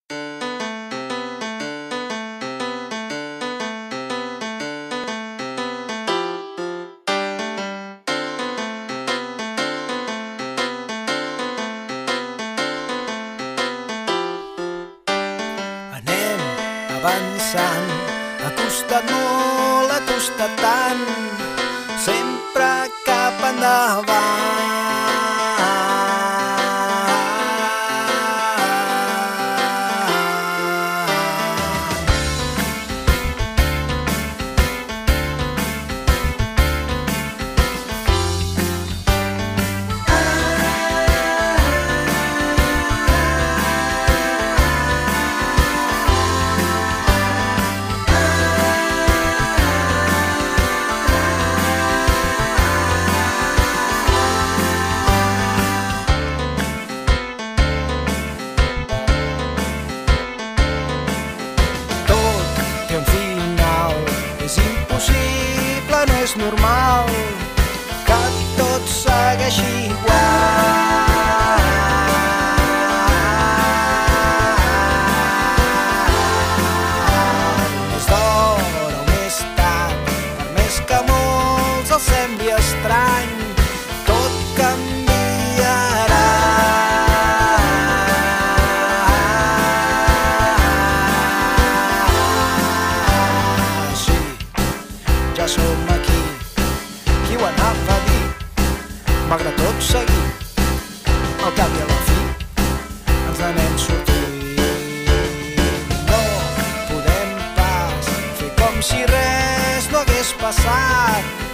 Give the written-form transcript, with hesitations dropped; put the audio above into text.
Anem avançant, ha costat molt, ha costat tant, sempre cap endavant. És impossible, no és normal que tot segueixi igual. Més d'hora o més tard, per més que molts els sembli estrany, tot canviarà. Ja som aquí, qui ho anava a dir? Malgrat tot seguir, al cap i a la fi ens n'anem sortint. No podem pas fer com si res no hagués passat.